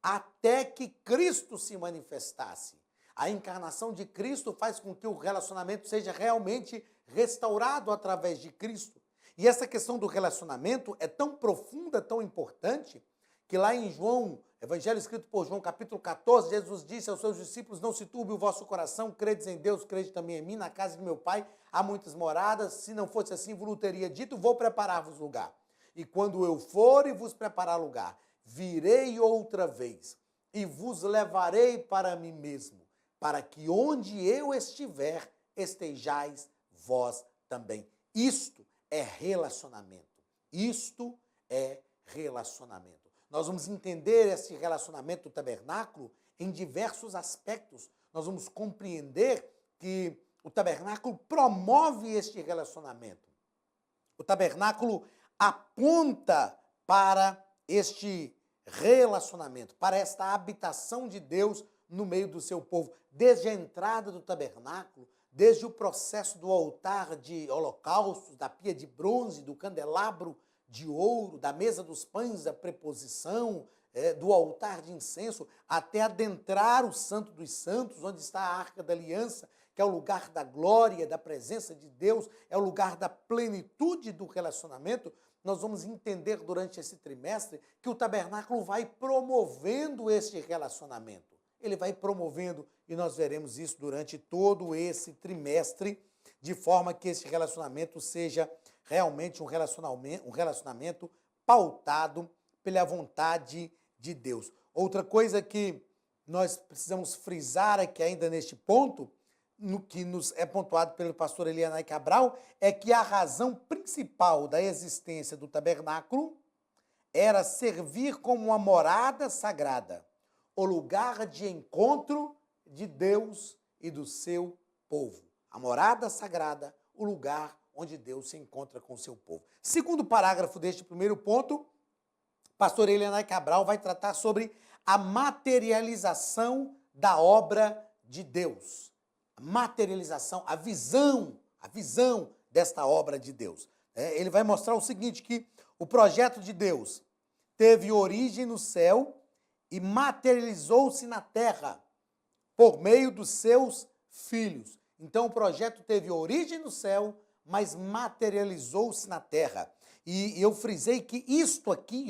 até que Cristo se manifestasse. A encarnação de Cristo faz com que o relacionamento seja realmente restaurado através de Cristo. E essa questão do relacionamento é tão profunda, tão importante, que lá em João, Evangelho escrito por João, capítulo 14, Jesus disse aos seus discípulos: não se turbe o vosso coração, credes em Deus, crede também em mim, na casa de meu Pai há muitas moradas, se não fosse assim, vos teria dito, vou preparar-vos lugar. E quando eu for e vos preparar lugar, virei outra vez e vos levarei para mim mesmo, para que onde eu estiver, estejais vós também. Isto é relacionamento. Isto é relacionamento. Nós vamos entender esse relacionamento do tabernáculo em diversos aspectos. Nós vamos compreender que o tabernáculo promove este relacionamento. O tabernáculo aponta para este relacionamento, para esta habitação de Deus no meio do seu povo. Desde a entrada do tabernáculo, desde o processo do altar de holocaustos, da pia de bronze, do candelabro de ouro, da mesa dos pães, da preposição, do altar de incenso, até adentrar o Santo dos Santos, onde está a Arca da Aliança, que é o lugar da glória, da presença de Deus, é o lugar da plenitude do relacionamento. Nós vamos entender durante esse trimestre que o tabernáculo vai promovendo este relacionamento. Ele vai promovendo, e nós veremos isso durante todo esse trimestre, de forma que esse relacionamento seja realmente um relacionamento pautado pela vontade de Deus. Outra coisa que nós precisamos frisar aqui ainda neste ponto, no que nos é pontuado pelo pastor Elianai Cabral, é que a razão principal da existência do tabernáculo era servir como uma morada sagrada, o lugar de encontro de Deus e do seu povo. A morada sagrada, o lugar onde Deus se encontra com o seu povo. Segundo parágrafo deste primeiro ponto, pastor Elianai Cabral vai tratar sobre a materialização da obra de Deus. A materialização, a visão desta obra de Deus. Ele vai mostrar o seguinte, que o projeto de Deus teve origem no céu e materializou-se na terra por meio dos seus filhos. Então, o projeto teve origem no céu, mas materializou-se na terra. E eu frisei que isto aqui,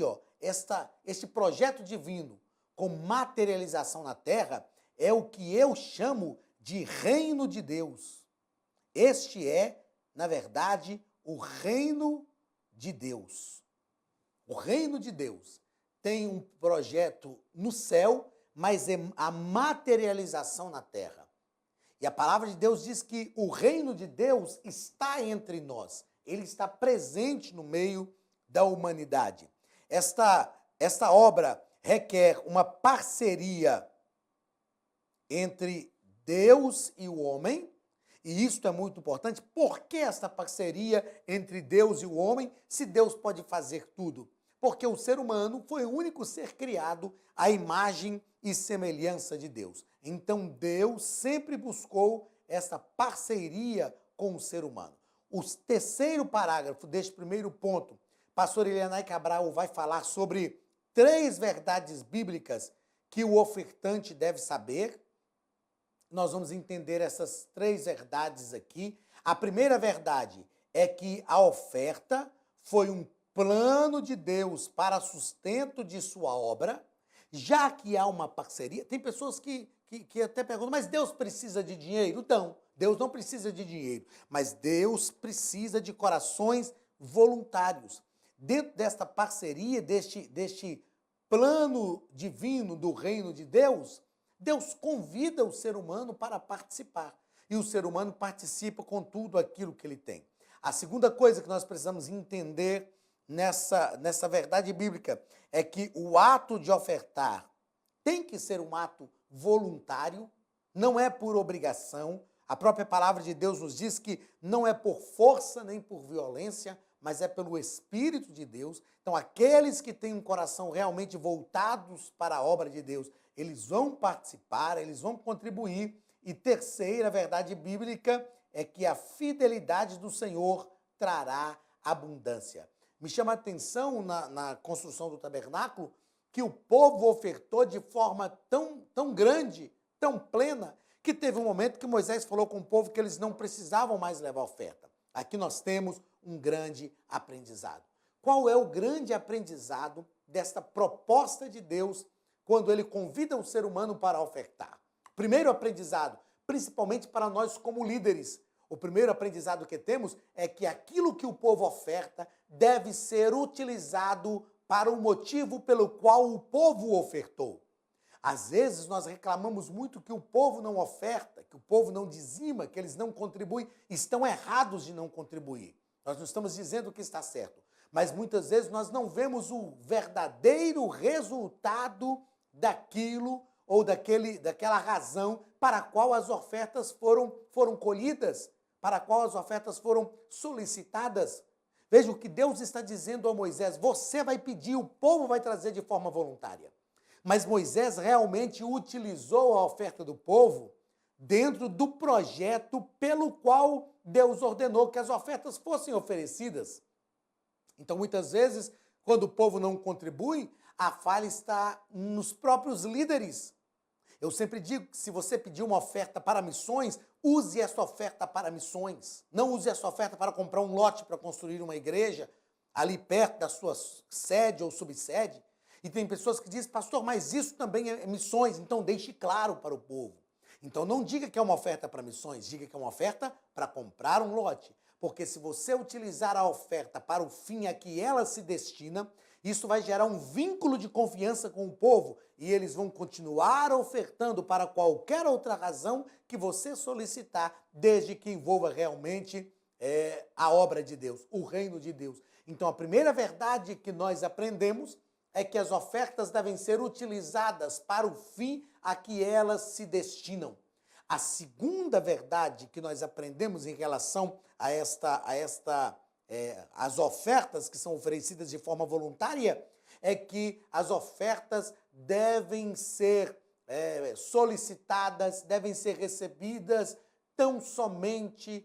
este projeto divino com materialização na terra, é o que eu chamo de reino de Deus. Este é, na verdade, o reino de Deus. O reino de Deus tem um projeto no céu, mas é a materialização na terra. E a palavra de Deus diz que o reino de Deus está entre nós. Ele está presente no meio da humanidade. Esta obra requer uma parceria entre Deus e o homem, e isso é muito importante. Por que essa parceria entre Deus e o homem, se Deus pode fazer tudo? Porque o ser humano foi o único ser criado à imagem e semelhança de Deus. Então Deus sempre buscou essa parceria com o ser humano. O terceiro parágrafo deste primeiro ponto, pastor Elianai Cabral vai falar sobre 3 verdades bíblicas que o ofertante deve saber. Nós vamos entender essas 3 verdades aqui. A primeira verdade é que a oferta foi um plano de Deus para sustento de sua obra, já que há uma parceria. Tem pessoas que até perguntam, mas Deus precisa de dinheiro? Não, Deus não precisa de dinheiro, mas Deus precisa de corações voluntários. Dentro desta parceria, deste plano divino do reino de Deus, Deus convida o ser humano para participar. E o ser humano participa com tudo aquilo que ele tem. A segunda coisa que nós precisamos entender nessa verdade bíblica é que o ato de ofertar tem que ser um ato voluntário, não é por obrigação. A própria palavra de Deus nos diz que não é por força nem por violência, mas é pelo Espírito de Deus. Então, aqueles que têm um coração realmente voltados para a obra de Deus, eles vão participar, eles vão contribuir. E terceira verdade bíblica é que a fidelidade do Senhor trará abundância. Me chama a atenção na construção do tabernáculo que o povo ofertou de forma tão grande, tão plena, que teve um momento que Moisés falou com o povo que eles não precisavam mais levar oferta. Aqui nós temos um grande aprendizado. Qual é o grande aprendizado desta proposta de Deus quando ele convida o ser humano para ofertar? Primeiro aprendizado, principalmente para nós como líderes, o primeiro aprendizado que temos é que aquilo que o povo oferta deve ser utilizado para o motivo pelo qual o povo ofertou. Às vezes nós reclamamos muito que o povo não oferta, que o povo não dizima, que eles não contribuem. Estão errados de não contribuir. Nós não estamos dizendo que está certo. Mas muitas vezes nós não vemos o verdadeiro resultado daquilo ou daquela razão para a qual as ofertas foram colhidas, para a qual as ofertas foram solicitadas. Veja o que Deus está dizendo a Moisés: você vai pedir, o povo vai trazer de forma voluntária. Mas Moisés realmente utilizou a oferta do povo dentro do projeto pelo qual Deus ordenou que as ofertas fossem oferecidas. Então, muitas vezes, quando o povo não contribui, a falha está nos próprios líderes. Eu sempre digo que se você pedir uma oferta para missões, use essa oferta para missões. Não use essa oferta para comprar um lote para construir uma igreja ali perto da sua sede ou subsede. E tem pessoas que dizem: pastor, mas isso também é missões, então deixe claro para o povo. Então não diga que é uma oferta para missões, diga que é uma oferta para comprar um lote. Porque se você utilizar a oferta para o fim a que ela se destina, isso vai gerar um vínculo de confiança com o povo e eles vão continuar ofertando para qualquer outra razão que você solicitar, desde que envolva realmente a obra de Deus, o reino de Deus. Então a primeira verdade que nós aprendemos é que as ofertas devem ser utilizadas para o fim a que elas se destinam. A segunda verdade que nós aprendemos em relação as ofertas que são oferecidas de forma voluntária é que as ofertas devem ser solicitadas, devem ser recebidas tão somente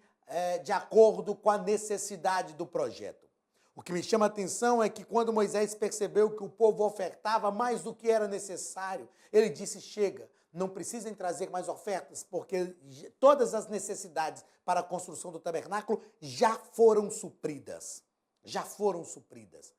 de acordo com a necessidade do projeto. O que me chama a atenção é que quando Moisés percebeu que o povo ofertava mais do que era necessário, ele disse: chega, não precisem trazer mais ofertas, porque todas as necessidades para a construção do tabernáculo já foram supridas. Já foram supridas.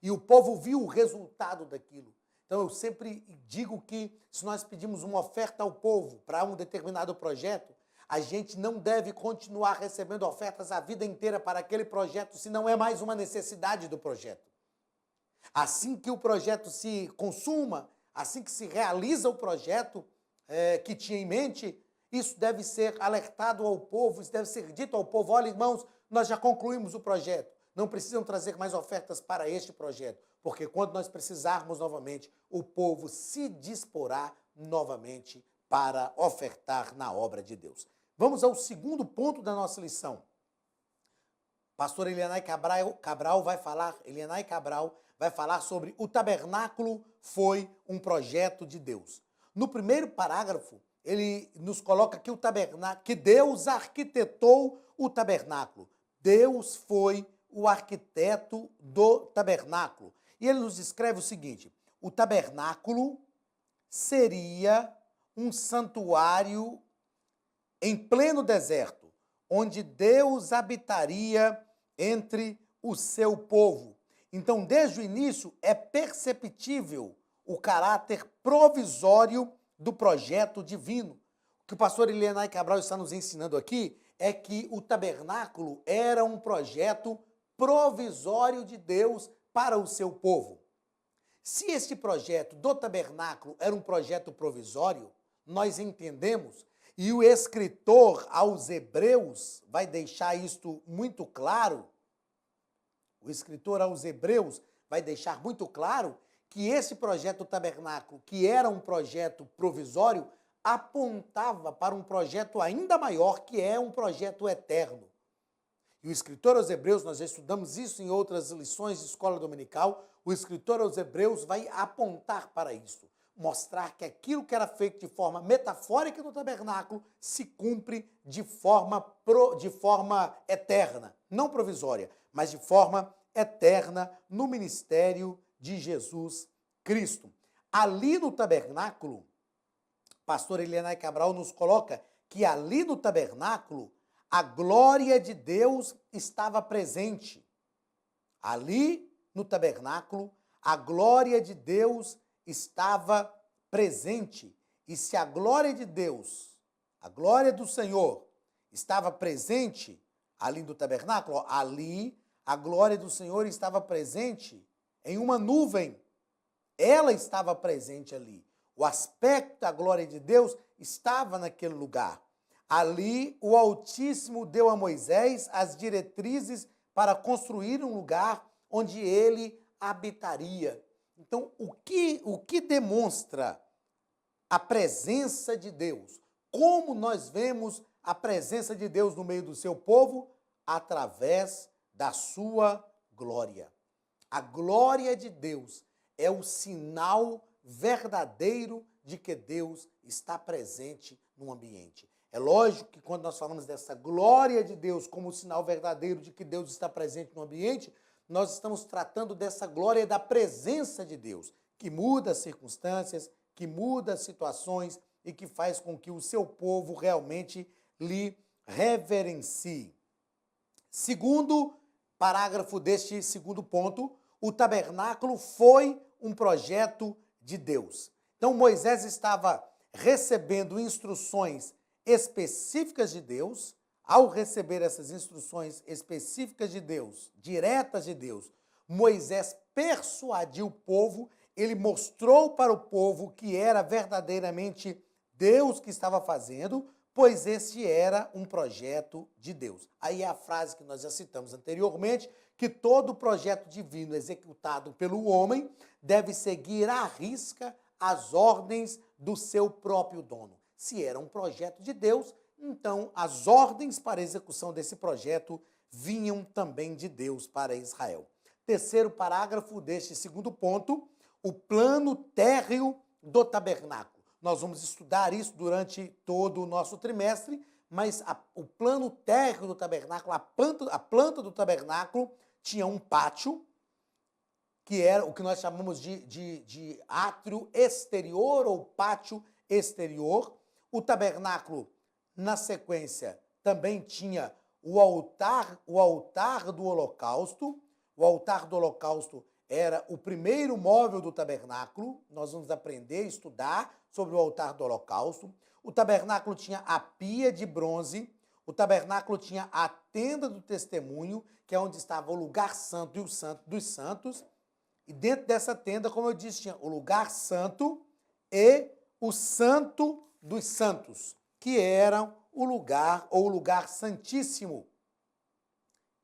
E o povo viu o resultado daquilo. Então eu sempre digo que se nós pedimos uma oferta ao povo para um determinado projeto, a gente não deve continuar recebendo ofertas a vida inteira para aquele projeto, se não é mais uma necessidade do projeto. Assim que o projeto se consuma, assim que se realiza o projeto que tinha em mente, isso deve ser alertado ao povo, isso deve ser dito ao povo: olha, irmãos, nós já concluímos o projeto, não precisam trazer mais ofertas para este projeto, porque quando nós precisarmos novamente, o povo se disporá novamente para ofertar na obra de Deus. Vamos ao segundo ponto da nossa lição. Pastor Elianai Cabral vai falar sobre o tabernáculo foi um projeto de Deus. No primeiro parágrafo, ele nos coloca que o tabernáculo, que Deus arquitetou o tabernáculo. Deus foi o arquiteto do tabernáculo. E ele nos descreve o seguinte: o tabernáculo seria um santuário em pleno deserto, onde Deus habitaria entre o seu povo. Então, desde o início, é perceptível o caráter provisório do projeto divino. O que o pastor Elianai Cabral está nos ensinando aqui é que o tabernáculo era um projeto provisório de Deus para o seu povo. Se este projeto do tabernáculo era um projeto provisório, nós entendemos, e o escritor aos Hebreus vai deixar isto muito claro, o escritor aos Hebreus vai deixar muito claro que esse projeto do tabernáculo, que era um projeto provisório, apontava para um projeto ainda maior, que é um projeto eterno. E o escritor aos Hebreus, nós já estudamos isso em outras lições de escola dominical, o escritor aos Hebreus vai apontar para isso, mostrar que aquilo que era feito de forma metafórica no tabernáculo se cumpre de forma eterna, não provisória, mas de forma eterna no ministério de Jesus Cristo. Ali no tabernáculo, pastor Elianai Cabral nos coloca que ali no tabernáculo a glória de Deus estava presente. Ali no tabernáculo a glória de Deus estava presente. E se a glória de Deus, a glória do Senhor, estava presente ali no tabernáculo, ali a glória do Senhor estava presente em uma nuvem. Ela estava presente ali. O aspecto da glória de Deus estava naquele lugar. Ali, o Altíssimo deu a Moisés as diretrizes para construir um lugar onde ele habitaria. Então, o que demonstra a presença de Deus? Como nós vemos a presença de Deus no meio do seu povo? Através da sua glória. A glória de Deus é o sinal verdadeiro de que Deus está presente no ambiente. É lógico que quando nós falamos dessa glória de Deus como sinal verdadeiro de que Deus está presente no ambiente, nós estamos tratando dessa glória da presença de Deus, que muda as circunstâncias, que muda as situações e que faz com que o seu povo realmente lhe reverencie. Segundo parágrafo deste segundo ponto, o tabernáculo foi um projeto de Deus. Então Moisés estava recebendo instruções específicas de Deus. Ao receber essas instruções específicas de Deus, diretas de Deus, Moisés persuadiu o povo, ele mostrou para o povo que era verdadeiramente Deus que estava fazendo, pois este era um projeto de Deus. Aí é a frase que nós já citamos anteriormente, que todo projeto divino executado pelo homem deve seguir à risca as ordens do seu próprio dono. Se era um projeto de Deus, então as ordens para a execução desse projeto vinham também de Deus para Israel. Terceiro parágrafo deste segundo ponto, o plano térreo do tabernáculo. Nós vamos estudar isso durante todo o nosso trimestre, mas o plano térreo do tabernáculo, a planta do tabernáculo tinha um pátio, que era o que nós chamamos de átrio exterior ou pátio exterior. O tabernáculo, na sequência, também tinha o altar do holocausto. O altar do holocausto era o primeiro móvel do tabernáculo. Nós vamos aprender, estudar sobre o altar do holocausto. O tabernáculo tinha a pia de bronze. O tabernáculo tinha a tenda do testemunho, que é onde estava o lugar santo e o santo dos santos. E dentro dessa tenda, como eu disse, tinha o lugar santo e o santo dos santos, que era o lugar, ou o lugar santíssimo,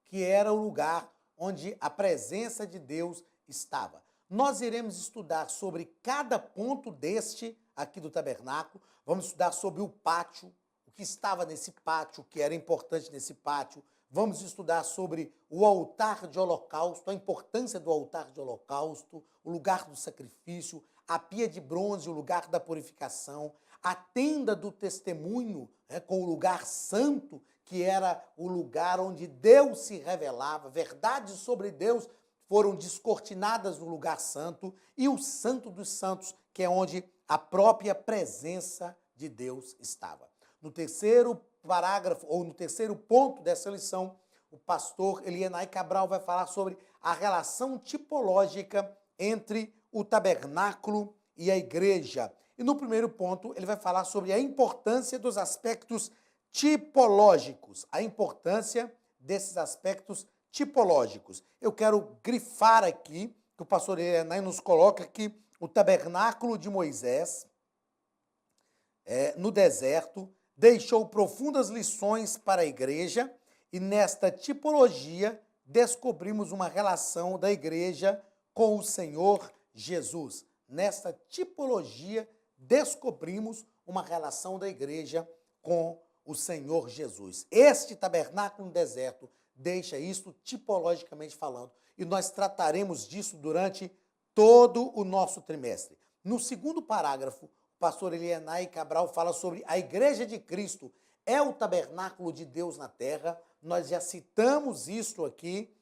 que era o lugar onde a presença de Deus estava. Nós iremos estudar sobre cada ponto deste aqui do tabernáculo, vamos estudar sobre o pátio, o que estava nesse pátio, o que era importante nesse pátio, vamos estudar sobre o altar de holocausto, a importância do altar de holocausto, o lugar do sacrifício, a pia de bronze, o lugar da purificação, a tenda do testemunho, com o lugar santo, que era o lugar onde Deus se revelava, verdades sobre Deus foram descortinadas no lugar santo, e o santo dos santos, que é onde a própria presença de Deus estava. No terceiro parágrafo, ou no terceiro ponto dessa lição, o pastor Elienay Cabral vai falar sobre a relação tipológica entre o tabernáculo e a igreja. E no primeiro ponto, ele vai falar sobre a importância dos aspectos tipológicos, a importância desses aspectos tipológicos. Eu quero grifar aqui, que o pastor Elienay nos coloca que o tabernáculo de Moisés, no deserto, deixou profundas lições para a igreja, e nesta tipologia descobrimos uma relação da igreja com o Senhor Jesus. Nesta tipologia descobrimos uma relação da igreja com o Senhor Jesus. Este tabernáculo no deserto deixa isso tipologicamente falando, e nós trataremos disso durante todo o nosso trimestre. No segundo parágrafo, o pastor Elienay Cabral fala sobre a igreja de Cristo é o tabernáculo de Deus na terra. Nós já citamos isso aqui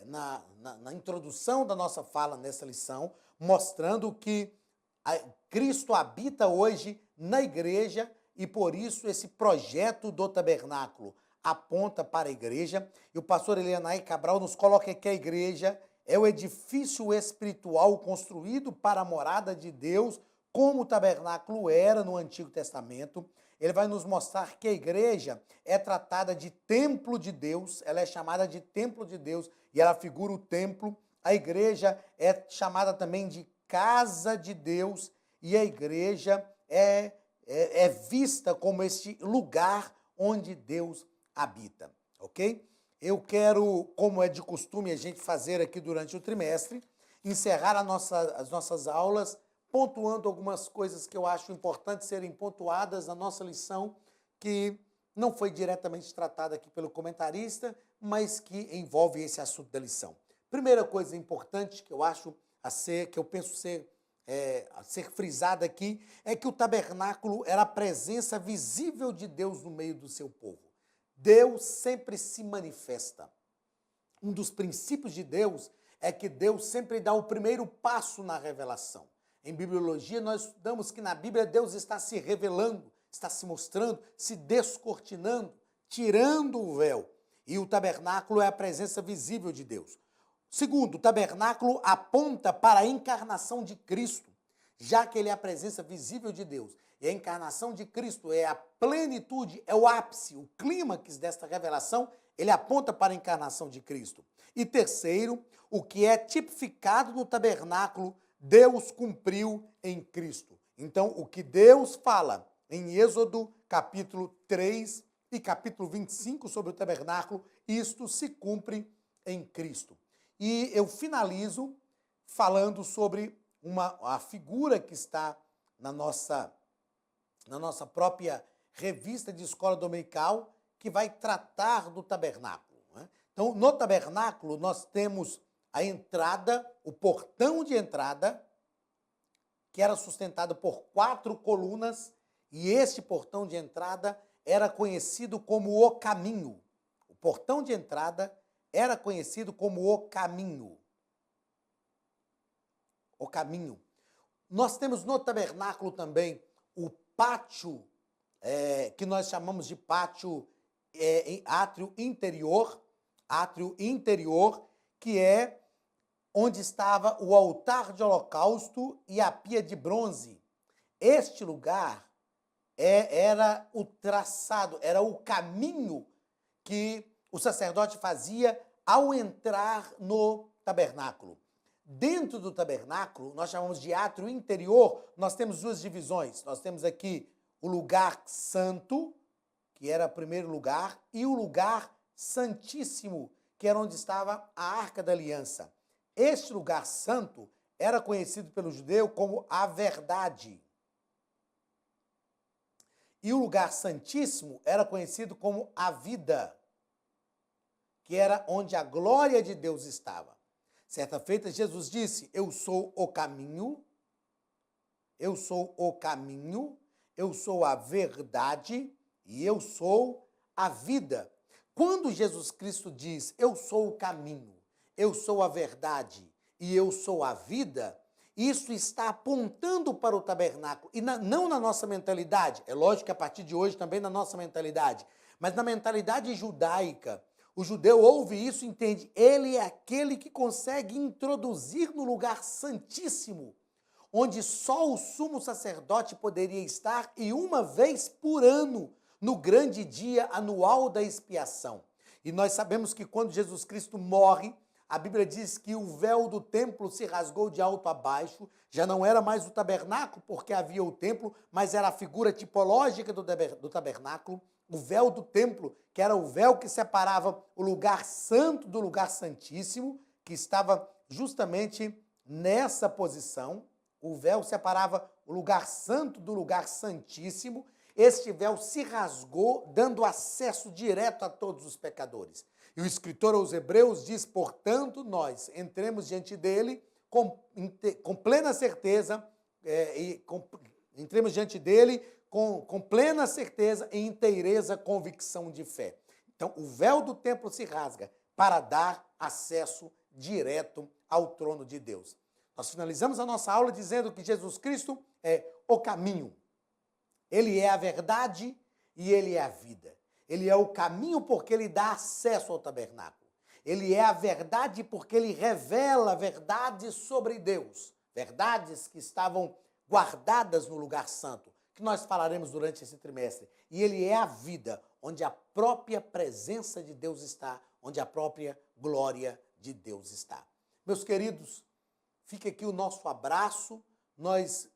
na introdução da nossa fala nessa lição, mostrando que Cristo habita hoje na igreja, e por isso esse projeto do tabernáculo aponta para a igreja. E o pastor Elienay Cabral nos coloca que a igreja é o edifício espiritual construído para a morada de Deus, como o tabernáculo era no Antigo Testamento. Ele vai nos mostrar que a igreja é tratada de templo de Deus, ela é chamada de templo de Deus, e ela figura o templo. A igreja é chamada também de casa de Deus, e a igreja é vista como este lugar onde Deus habita, ok? Eu quero, como é de costume a gente fazer aqui durante o trimestre, encerrar as nossas aulas pontuando algumas coisas que eu acho importantes serem pontuadas na nossa lição, que não foi diretamente tratada aqui pelo comentarista, mas que envolve esse assunto da lição. Primeira coisa importante que eu acho que eu penso a ser frisada aqui, é que o tabernáculo era a presença visível de Deus no meio do seu povo. Deus sempre se manifesta. Um dos princípios de Deus é que Deus sempre dá o primeiro passo na revelação. Em bibliologia, nós estudamos que na Bíblia Deus está se revelando, está se mostrando, se descortinando, tirando o véu. E o tabernáculo é a presença visível de Deus. Segundo, o tabernáculo aponta para a encarnação de Cristo, já que ele é a presença visível de Deus. E a encarnação de Cristo é a plenitude, é o ápice, o clímax desta revelação, ele aponta para a encarnação de Cristo. E terceiro, o que é tipificado no tabernáculo, Deus cumpriu em Cristo. Então, o que Deus fala em Êxodo capítulo 3 e capítulo 25 sobre o tabernáculo, isto se cumpre em Cristo. E eu finalizo falando sobre a figura que está na nossa própria revista de escola dominical, que vai tratar do tabernáculo, né? Então, no tabernáculo, nós temos a entrada, o portão de entrada, que era sustentado por 4 colunas, e este portão de entrada era conhecido como o caminho. O portão de entrada era conhecido como o caminho. O caminho. Nós temos no tabernáculo também o pátio, que nós chamamos de pátio átrio interior, que é onde estava o altar de holocausto e a pia de bronze. Este lugar era o traçado, era o caminho que o sacerdote fazia ao entrar no tabernáculo. Dentro do tabernáculo, nós chamamos de átrio interior, nós temos 2 divisões. Nós temos aqui o lugar santo, que era o primeiro lugar, e o lugar santíssimo, que era onde estava a Arca da Aliança. Este lugar santo era conhecido pelo judeu como a verdade. E o lugar santíssimo era conhecido como a vida, que era onde a glória de Deus estava. Certa feita, Jesus disse, eu sou o caminho, eu sou a verdade e eu sou a vida. Quando Jesus Cristo diz, eu sou o caminho, eu sou a verdade e eu sou a vida, isso está apontando para o tabernáculo, e não na nossa mentalidade, é lógico que a partir de hoje também na nossa mentalidade, mas na mentalidade judaica. O judeu ouve isso e entende, ele é aquele que consegue introduzir no lugar santíssimo, onde só o sumo sacerdote poderia estar, e uma vez por ano, no grande dia anual da expiação. E nós sabemos que quando Jesus Cristo morre, a Bíblia diz que o véu do templo se rasgou de alto a baixo, já não era mais o tabernáculo, porque havia o templo, mas era a figura tipológica do tabernáculo, o véu do templo, que era o véu que separava o lugar santo do lugar santíssimo, que estava justamente nessa posição. O véu separava o lugar santo do lugar santíssimo. Este véu se rasgou, dando acesso direto a todos os pecadores. E o escritor aos Hebreus diz, portanto, nós entremos diante dele com plena certeza, entremos diante dele com plena certeza e inteireza convicção de fé. Então, o véu do templo se rasga para dar acesso direto ao trono de Deus. Nós finalizamos a nossa aula dizendo que Jesus Cristo é o caminho. Ele é a verdade e ele é a vida. Ele é o caminho porque ele dá acesso ao tabernáculo. Ele é a verdade porque ele revela verdades sobre Deus. Verdades que estavam guardadas no lugar santo, que nós falaremos durante esse trimestre. E ele é a vida, onde a própria presença de Deus está, onde a própria glória de Deus está. Meus queridos, fica aqui o nosso abraço. Nós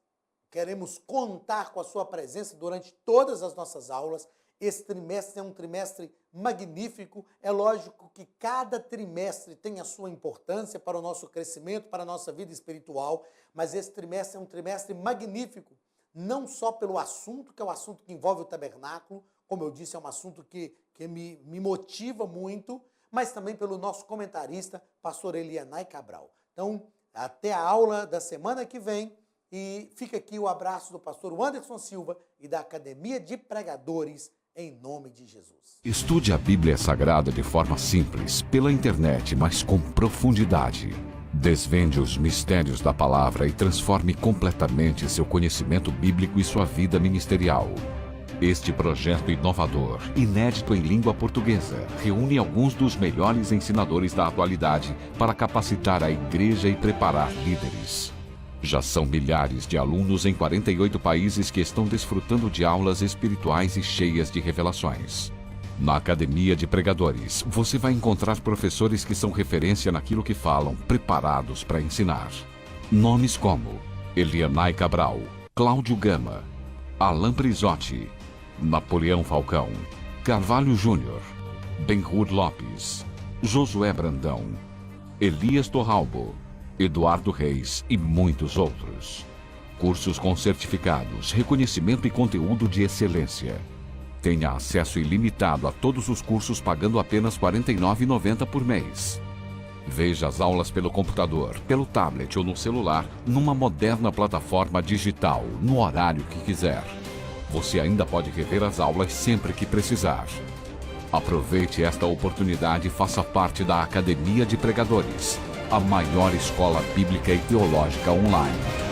queremos contar com a sua presença durante todas as nossas aulas. Esse trimestre é um trimestre magnífico. É lógico que cada trimestre tem a sua importância para o nosso crescimento, para a nossa vida espiritual, mas esse trimestre é um trimestre magnífico, não só pelo assunto, que é o assunto que envolve o tabernáculo, como eu disse, é um assunto que me motiva muito, mas também pelo nosso comentarista, pastor Elianai Cabral. Então, até a aula da semana que vem, e fica aqui o abraço do pastor Anderson Silva e da Academia de Pregadores, em nome de Jesus. Estude a Bíblia Sagrada de forma simples, pela internet, mas com profundidade. Desvende os mistérios da palavra e transforme completamente seu conhecimento bíblico e sua vida ministerial. Este projeto inovador, inédito em língua portuguesa, reúne alguns dos melhores ensinadores da atualidade para capacitar a igreja e preparar líderes. Já são milhares de alunos em 48 países que estão desfrutando de aulas espirituais e cheias de revelações. Na Academia de Pregadores, você vai encontrar professores que são referência naquilo que falam, preparados para ensinar. Nomes como Elianai Cabral, Cláudio Gama, Alain Prisotti, Napoleão Falcão, Carvalho Júnior, Benhur Lopes, Josué Brandão, Elias Torralbo, Eduardo Reis e muitos outros. Cursos com certificados, reconhecimento e conteúdo de excelência. Tenha acesso ilimitado a todos os cursos pagando apenas R$ 49,90 por mês. Veja as aulas pelo computador, pelo tablet ou no celular, numa moderna plataforma digital, no horário que quiser. Você ainda pode rever as aulas sempre que precisar. Aproveite esta oportunidade e faça parte da Academia de Pregadores, a maior escola bíblica e teológica online.